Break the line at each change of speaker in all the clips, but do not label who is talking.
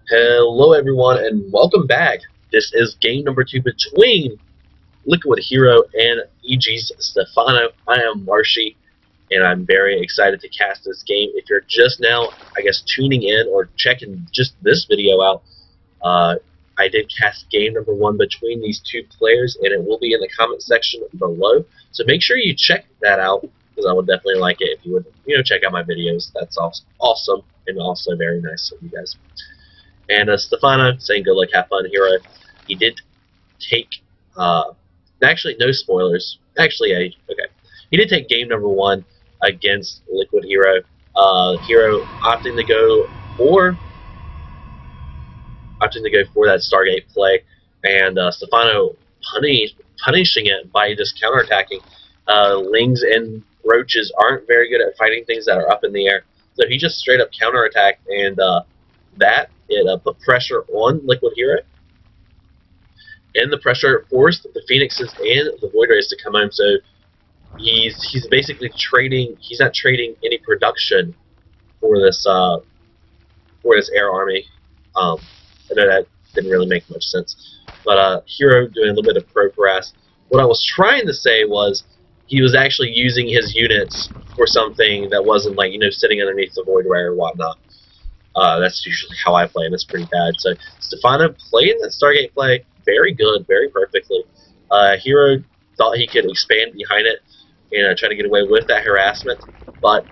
Hello everyone and welcome back. This is game number 2 between LiquidHero and EGStephano. I am Marshy and I'm very excited to cast this game. If you're just now, I guess, tuning in or checking just this video out, I did cast game number 1 between these two players and it will be in the comment section below. So make sure you check that out because I would definitely like it if you would, check out my videos. That's awesome and also very nice of you guys. And Stephano saying good luck, have fun, hero. He did take, actually no spoilers. Actually, okay. He did take game number 1 against LiquidHero. Hero opting to go for that Stargate play, and Stephano punishing it by just counterattacking. Lings and roaches aren't very good at fighting things that are up in the air, so he just straight up counterattacked, and it put pressure on LiquidHero, and the pressure forced the Phoenixes and the Void Rays to come home. So he's basically trading. He's not trading any production for this air army. I know that didn't really make much sense, but Hero doing a little bit of pro-harass. What I was trying to say was he was actually using his units for something that wasn't like sitting underneath the Void Ray or whatnot. That's usually how I play, and it's pretty bad. So Stephano played that Stargate play very good, very perfectly. Hero thought he could expand behind it and try to get away with that harassment, but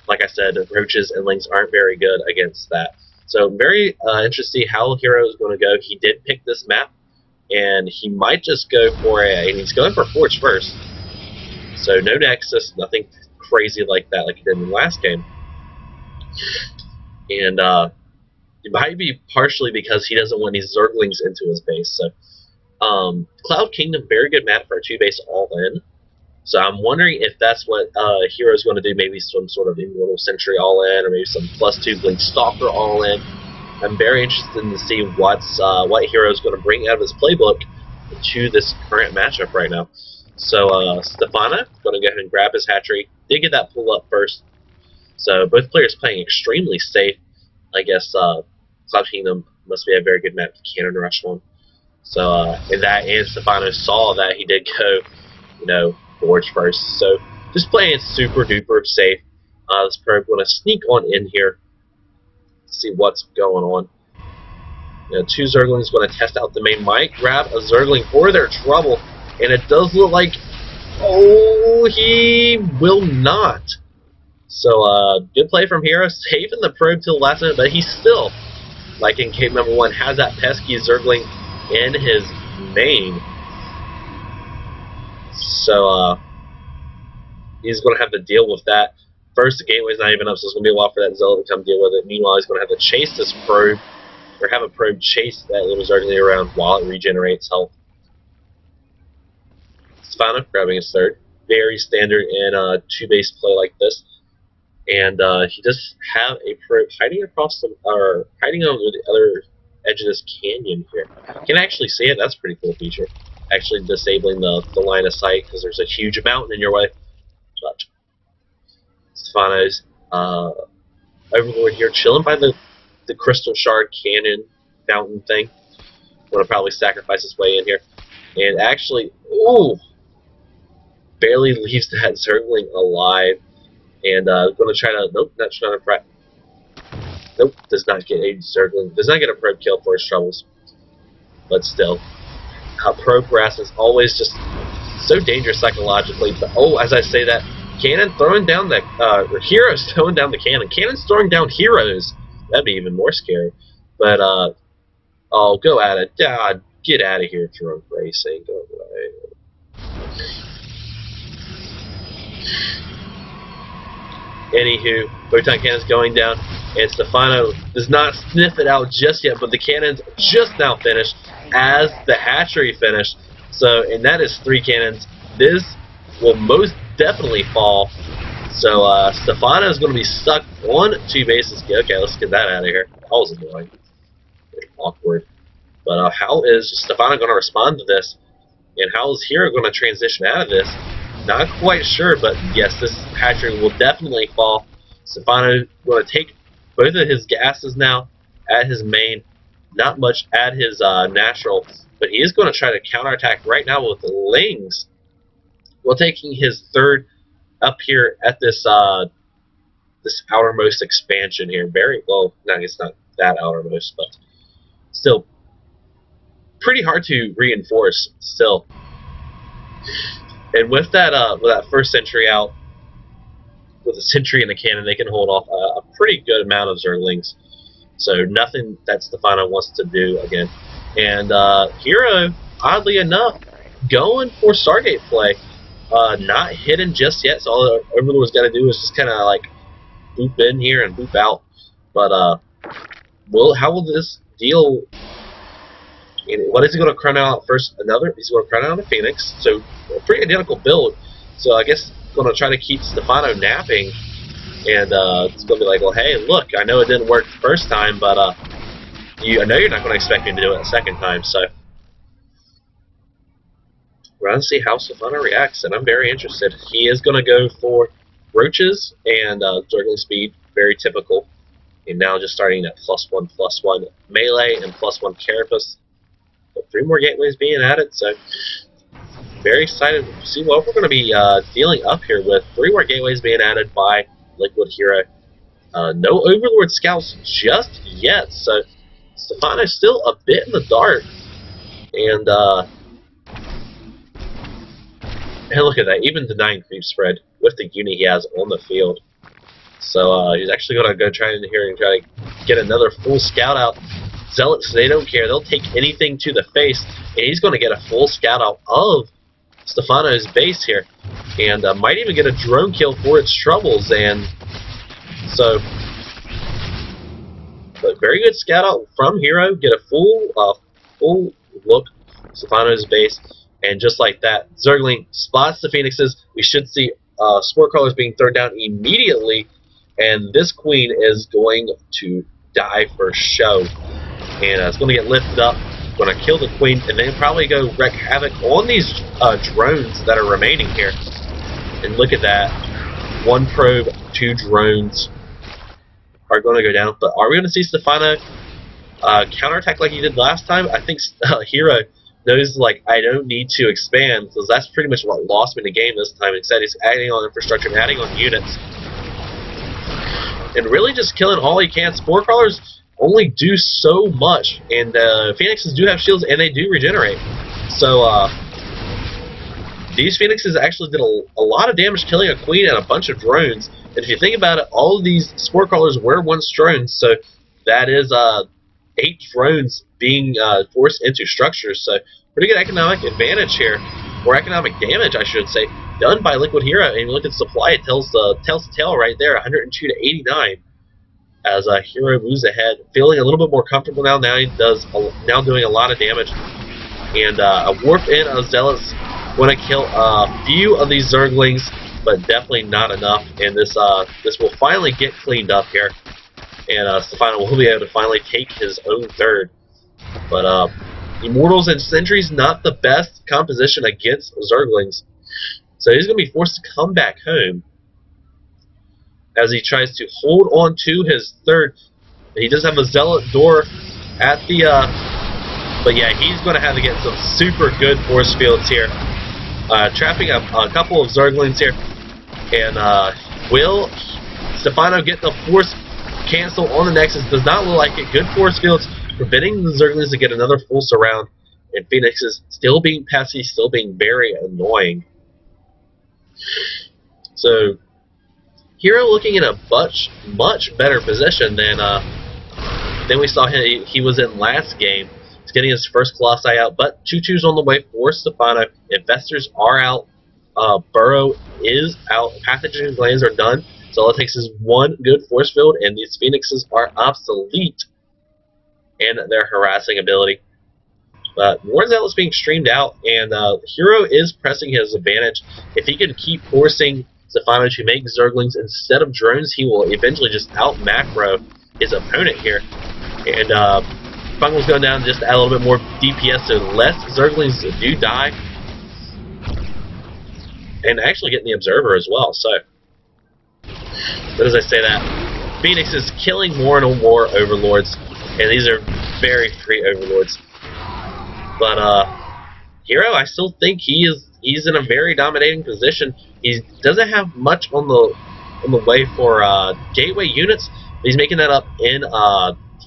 like I said, roaches and lings aren't very good against that. So very interesting how Hero is going to go. He did pick this map, and he might just go for and he's going for Forge first. So no Nexus, nothing crazy like that like he did in the last game. And it might be partially because he doesn't want these Zerglings into his base. So Cloud Kingdom, very good map for a 2-base all-in. So I'm wondering if that's what Hero's going to do, maybe some sort of Immortal Sentry all-in, or maybe some +2 Blink Stalker all-in. I'm very interested to see what Hero's going to bring out of his playbook to this current matchup right now. So Stephano going to go ahead and grab his hatchery. Did get that pull up first. So both players playing extremely safe. I guess Cloud Kingdom must be a very good map to cannon rush one. So and Stephano saw that he did go, Forge first. So just playing super duper safe. This probe going to sneak on in here. See what's going on. 2 Zerglings going to test out the main. Might grab a Zergling for their trouble, and it does look like he will not. So, good play from Hero, saving the probe till the last minute, but he's still, like in game number 1, has that pesky Zergling in his main. So, he's going to have to deal with that. First, the gateway's not even up, so it's going to be a while for that Zealot to come deal with it. Meanwhile, he's going to have to chase this probe, or have a probe chase that little Zergling around while it regenerates health. Stephano grabbing his third. Very standard in a 2-base play like this. And he does have a probe hiding across hiding over the other edge of this canyon here. You can actually see it. That's a pretty cool feature. Actually disabling the line of sight because there's a huge mountain in your way. But Stephano's overlord here, chilling by the crystal shard canyon fountain thing. Going to probably sacrifice his way in here, and actually, barely leaves that Zergling alive. And going to try to, nope, not trying to fret. Nope, does not get a Zergling, does not get a probe kill for his troubles. But still, probe harass is always just so dangerous psychologically. But as I say that, cannon throwing down the, Heroes throwing down the cannon. Cannon's throwing down Heroes. That'd be even more scary. But, go at it. Get out of here, drone racing. Go away. Anywho, Photon Cannon's going down, and Stephano does not sniff it out just yet, but the cannon's just now finished as the hatchery finished. So, and that is 3 cannons. This will most definitely fall. So, Stephano is going to be stuck on 2 bases. Okay, let's get that out of here. That was annoying. Awkward. But how is Stephano going to respond to this? And how is Hero going to transition out of this? Not quite sure, but yes, this hatchery will definitely fall. Stephano going to take both of his gases now at his main, not much at his natural, but he is going to try to counterattack right now with the Lings, while taking his third up here at this this outermost expansion here. Very well, no, it's not that outermost, but still pretty hard to reinforce still. And with that first sentry out, with a sentry and a cannon, they can hold off a pretty good amount of Zerglings. So nothing that Stephano wants to do again. And Hero, oddly enough, going for Stargate play. Not hidden just yet, so all Overlord's got to do is just kind of like boop in here and boop out. But how will this deal? What is he going to crown out first? He's going to crown out a Phoenix, so a pretty identical build. So I guess going to try to keep Stephano napping, and it's going to be like, well, hey, look, I know it didn't work the first time, but I know you're not going to expect me to do it a second time, so we're going to see how Stephano reacts, and I'm very interested. He is going to go for Roaches and Zergling speed, very typical, and now just starting at +1/+1 melee and +1 carapace. But 3 more gateways being added, so very excited to see what we're going to be dealing up here with. 3 more gateways being added by LiquidHero. No Overlord scouts just yet, so Stephano's still a bit in the dark. And look at that, even denying creep spread with the unit he has on the field. So he's actually going to go try in here and try to get another full scout out. Zealots, they don't care. They'll take anything to the face, and he's going to get a full scout out of Stephano's base here, and might even get a drone kill for its troubles. And so, but very good scout out from Hero. Get a full look at Stephano's base, and just like that, Zergling spots the Phoenixes. We should see spore crawlers being thrown down immediately, and this queen is going to die for show. And it's going to get lifted up, going to kill the queen, and then probably go wreak havoc on these drones that are remaining here. And look at that. 1 probe, 2 drones are going to go down. But are we going to see Stephano counterattack like he did last time? I think Hero knows, like, I don't need to expand, because that's pretty much what lost me the game this time. Instead, he's adding on infrastructure and adding on units, and really just killing all he can. Spore crawlers only do so much, and Phoenixes do have shields, and they do regenerate. So these Phoenixes actually did a lot of damage, killing a queen and a bunch of drones. And if you think about it, all of these spore crawlers were once drones, so that is 8 drones being forced into structures. So pretty good economic advantage here, or economic damage, I should say, done by LiquidHero. And you look at supply, it tells the tale right there, 102 to 89. As Hero moves ahead, feeling a little bit more comfortable now. Now now doing a lot of damage, and a warp in of Zealots want to kill a few of these Zerglings, but definitely not enough. And this will finally get cleaned up here, and Stephano will be able to finally take his own third. But Immortals and Sentries, not the best composition against Zerglings, so he's going to be forced to come back home as he tries to hold on to his third. He does have a Zealot door at the, but yeah, he's going to have to get some super good force fields here. Trapping up a couple of Zerglings here. And will Stephano get the force cancel on the Nexus? Does not look like it. Good force fields, preventing the Zerglings to get another full surround. And Phoenix is still being pesky, still being very annoying. So Hero looking in a much better position than we saw he was in last game. He's getting his first Colossi out, but 2-2's on the way for Stephano. Investors are out. Burrow is out. Pathogen glands are done. So all it takes is 1 good force field, and these Phoenixes are obsolete in their harassing ability. But more Zealots being streamed out, and Hero is pressing his advantage. If he can keep forcing Stephano to make Zerglings instead of drones, he will eventually just out-macro his opponent here. And Fungal's going down just to add a little bit more DPS, so less Zerglings do die. And actually getting the Observer as well, so. But as I say that, Phoenix is killing more and more Overlords. and these are very free overlords. But Hero, I still think he's in a very dominating position. He doesn't have much on the way for gateway units, but he's making that up in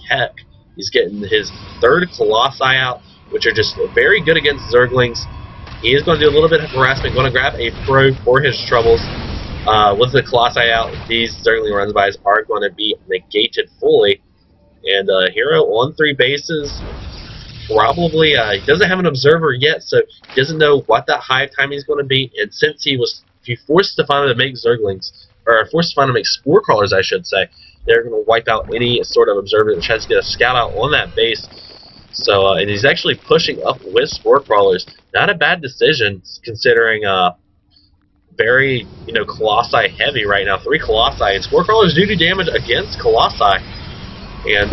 tech. He's getting his third Colossi out, which are just very good against Zerglings. He is going to do a little bit of harassment, going to grab a probe for his troubles. With the Colossi out, these Zergling runs-bys are going to be negated fully. And Hero on 3 bases. Probably, he doesn't have an observer yet, so he doesn't know what that hive timing is going to be. And since if you force Stephano to make Zerglings, or force Stephano to make Spore Crawlers, I should say, they're going to wipe out any sort of observer that tries to get a scout out on that base. So, and he's actually pushing up with Spore Crawlers. Not a bad decision, considering very, Colossi heavy right now. 3 Colossi, and Spore Crawlers do damage against Colossi. And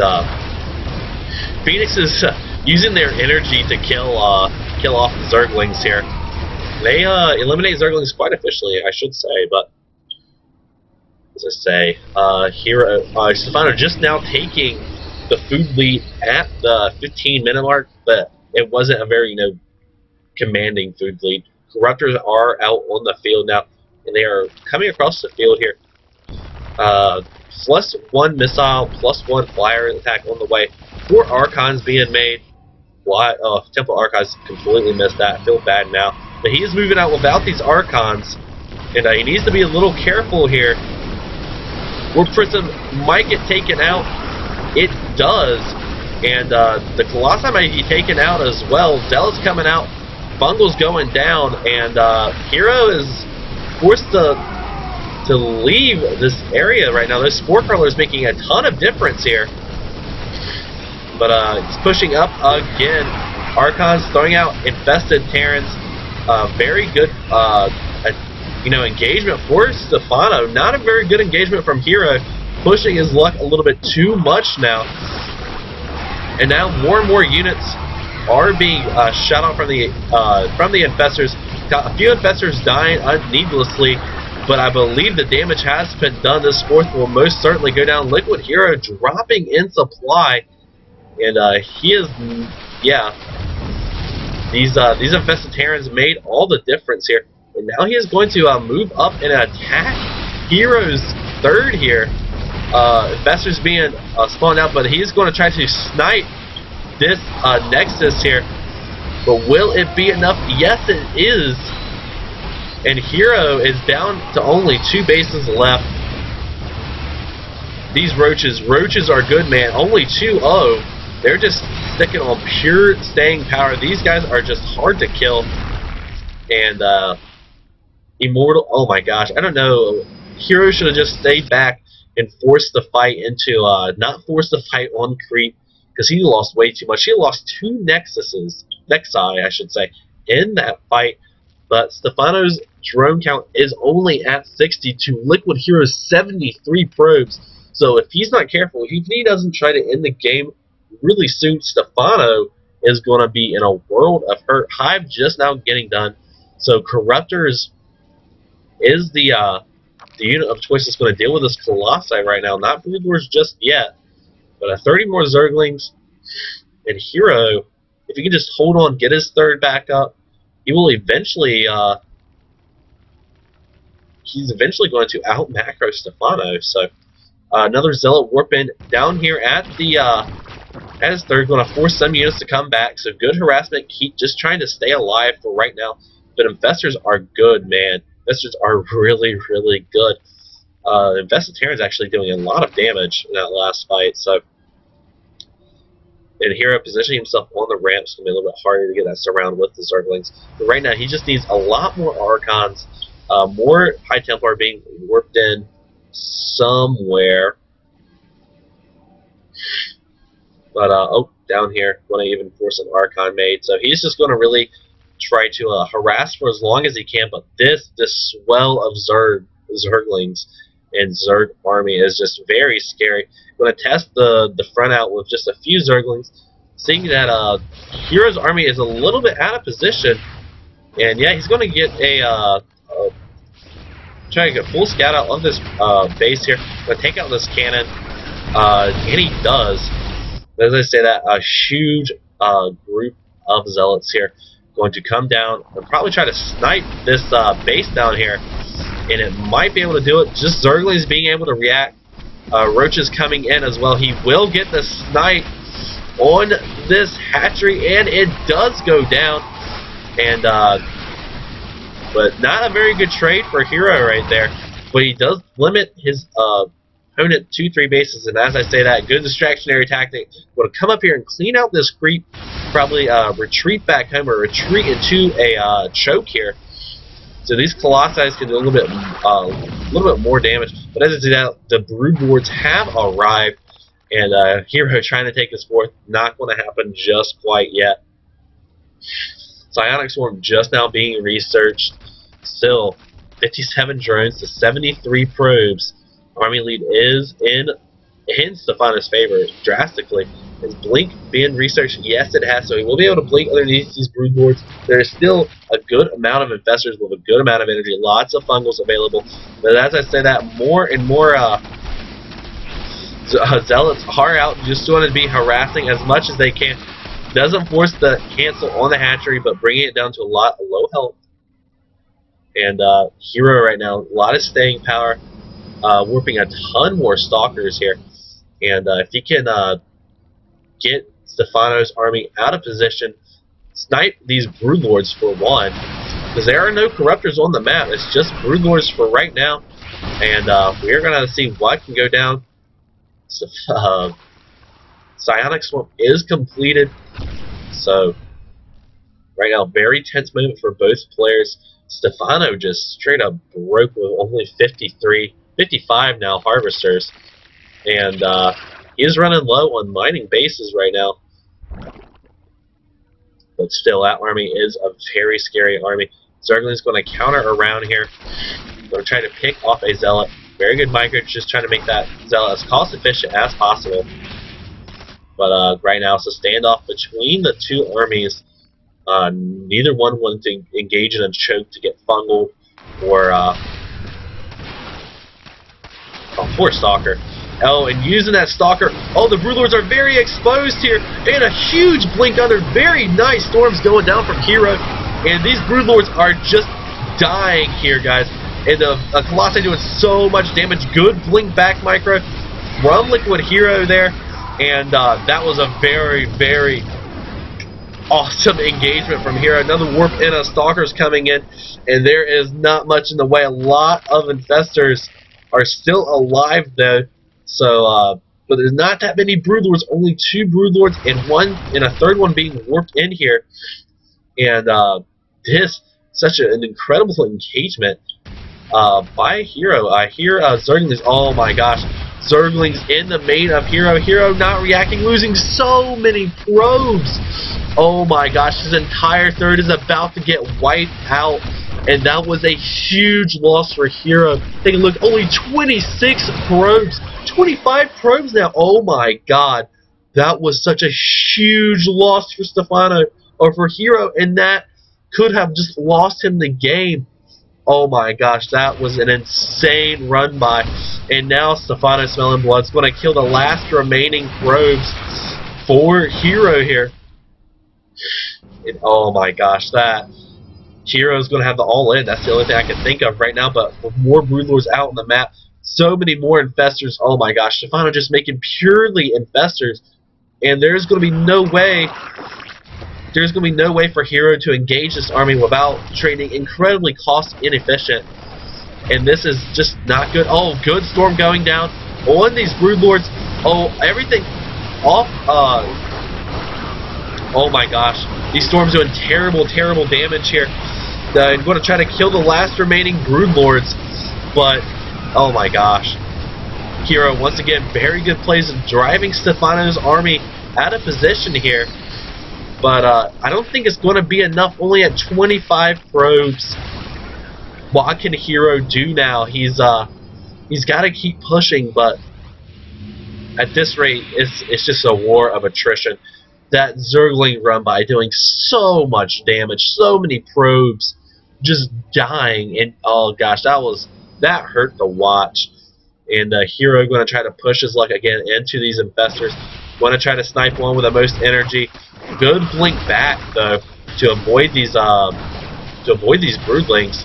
Phoenix is using their energy to kill off the Zerglings here. They eliminate Zerglings quite efficiently, I should say, but as I say, Stephano just now taking the food lead at the 15-minute mark, but it wasn't a very, commanding food lead. Corruptors are out on the field now, and they are coming across the field here. +1 missile, +1 flyer attack on the way. 4 Archons being made. Temple Archives completely missed that. I feel bad now. But he is moving out without these Archons, and he needs to be a little careful here. Warp Prism might get taken out. It does, and the Colossi might be taken out as well. Zealot's coming out. Bungle's going down, and Hero is forced to leave this area right now. Those Spore Crawlers making a ton of difference here. But he's pushing up again. Archons throwing out infested Terrans. Very good, engagement for Stephano. Not a very good engagement from Hero. Pushing his luck a little bit too much now. And now more and more units are being shut out from the infestors. Got a few infestors dying needlessly, but I believe the damage has been done. This 4th will most certainly go down. LiquidHero dropping in supply. And he is, these infested Terrans made all the difference here. And now he is going to move up and attack Hero's 3rd here. Infestors being spawned out, but he's going to try to snipe this Nexus here. But will it be enough? Yes, it is. And Hero is down to only 2 bases left. These roaches are good, man. Only 2-0. They're just sticking on pure staying power. These guys are just hard to kill. And Immortal, oh my gosh, I don't know. Hero should have just stayed back and forced the fight into, not forced the fight on creep, because he lost way too much. He lost 2 Nexi, I should say, in that fight. But Stephano's drone count is only at 62. LiquidHero's 73 probes. So if he's not careful, if he doesn't try to end the game really soon, Stephano is going to be in a world of hurt. Hive just now getting done. So Corruptors is the unit of choice that's going to deal with this Colossi right now. Not Brood Wars just yet, but 30 more Zerglings. And Hero, if he can just hold on, get his 3rd back up, he will eventually, he's eventually going to out-macro Stephano. So another Zealot warping down here at the as they're going to force some units to come back. So good harassment, keep just trying to stay alive for right now. But infestors are good, man. Infestors are really, really good. Infested Terran's actually doing a lot of damage in that last fight. So, and Hero positioning himself on the ramp is going to be a little bit harder to get that surround with the Zerglings. But right now, he just needs a lot more Archons, more High Templar being warped in somewhere. But, oh, down here, going to even force an Archon made. So he's just going to really try to harass for as long as he can. But this swell of Zerglings and Zerg army is just very scary. Going to test the front out with just a few Zerglings. Seeing that Hero's army is a little bit out of position. And yeah, he's going to get try to get a full scout out of this base here. Going to take out this cannon. And he does. As I say that, a huge group of zealots here going to come down and probably try to snipe this base down here, and it might be able to do it. Just Zerglings being able to react. Roaches coming in as well. He will get the snipe on this hatchery, and it does go down. And but not a very good trade for Hero right there. But he does limit his opponent 2-3 bases, and as I say that, good distractionary tactic. Will come up here and clean out this creep, probably retreat back home or retreat into a choke here. So these Colossi can do a little bit more damage. But as I say that, the broodlords have arrived, and Hero trying to take his fourth, not going to happen just quite yet. Psionic Swarm just now being researched. Still, 57 drones to 73 probes. Army lead is in Stephano's favor drastically. Is Blink being researched? Yes, it has. So he will be able to blink underneath these broodlords. There is still a good amount of infestors with a good amount of energy. Lots of fungals available. But as I say that, more and more zealots are out, just want to be harassing as much as they can. Doesn't force the cancel on the hatchery, but bringing it down to a lot of low health. And Hero right now, a lot of staying power, warping a ton more stalkers here. And if he can get Stephano's army out of position, snipe these broodlords for one, because there are no corruptors on the map. It's just broodlords for right now, and we're gonna see what can go down. So, Psionic Swarm is completed, so right now very tense moment for both players. Stephano just straight up broke with only 55 now harvesters, and he is running low on mining bases right now. But still, that army is a very scary army. Zergling's going to counter around here. Going to try to pick off a zealot. Very good micro, just trying to make that zealot as cost efficient as possible. But right now, it's a standoff between the two armies. Neither one wanted to engage in a choke to get fungal or poor Stalker. Oh, and using that Stalker. Oh, the broodlords are very exposed here, and a huge blink under. Very nice storms going down from Hero, and these broodlords are just dying here, guys. And the Colossi doing so much damage. Good blink back micro from LiquidHero there, and that was a very, very awesome engagement from Hero. Another warp in a Stalker's coming in, and there is not much in the way. A lot of infestors are still alive though, so but there's not that many broodlords. Only 2 broodlords and a third one being warped in here, and this such an incredible engagement by Hero. Here Zerglings. Oh my gosh, Zerglings in the main of Hero. Hero not reacting, losing so many probes. Oh my gosh, his entire third is about to get wiped out. And that was a huge loss for Hero. Take a look, only 26 probes. 25 probes now. Oh my god. That was such a huge loss for Stephano, or for Hero, and that could have just lost him the game. Oh my gosh, that was an insane run by. And now Stephano smelling blood's going to kill the last remaining probes for Hero here. And oh my gosh, that Hero's going to have the all-in. That's the only thing I can think of right now. But with more broodlords out on the map, so many more infestors. Oh my gosh, Stephano just making purely infestors, and there's going to be no way. There's going to be no way for Hero to engage this army without trading incredibly cost inefficient. And this is just not good. Oh, good storm going down on these broodlords. Oh, everything off. Oh my gosh, these storms doing terrible, terrible damage here. I'm going to try to kill the last remaining broodlords, but oh my gosh. Hero once again very good plays of driving Stephano's army out of position here. But I don't think it's going to be enough. Only at 25 probes. What can Hero do now? He's got to keep pushing, but at this rate, it's just a war of attrition. That Zergling run by doing so much damage, so many probes just dying, and oh gosh, that hurt to watch. And Hero going to try to push his luck again into these infestors. Want to try to snipe one with the most energy. Good blink back though to avoid these broodlings.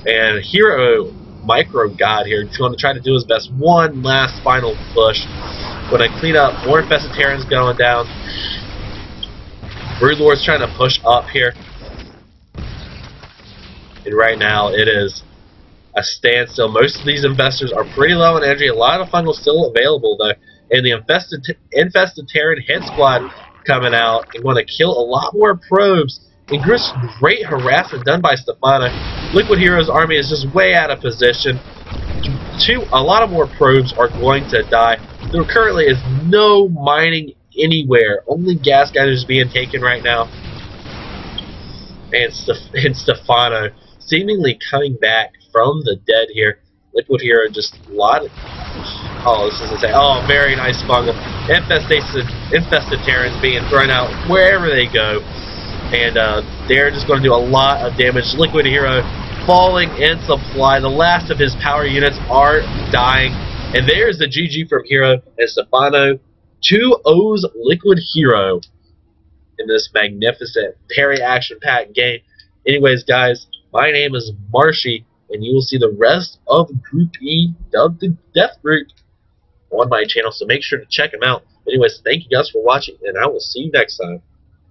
And Hero Micro God here going to try to do his best. One last final push. Going to clean up more infested Terrans going down. Broodlord's trying to push up here. And right now it is a standstill. Most of these investors are pretty low on energy. A lot of fungal still available though. And the infested Terran head squad coming out and going to kill a lot more probes. And great harassment done by Stephano. LiquidHero's army is just way out of position. A lot of more probes are going to die. There currently is no mining anywhere. Only gas gunners being taken right now. And Stephano seemingly coming back from the dead here. LiquidHero just a lot of... Oh, this is insane. Oh, very nice fungal. Infested Terrans being thrown out wherever they go. And they're just going to do a lot of damage. LiquidHero falling in supply. The last of his power units are dying. And there's the GG from Hero and Stephano. 2-0's LiquidHero in this magnificent, very action-packed game. Anyways, guys, my name is Marshy, and you will see the rest of Group E, dubbed the Death Group, on my channel, so make sure to check them out. Anyways, thank you guys for watching, and I will see you next time.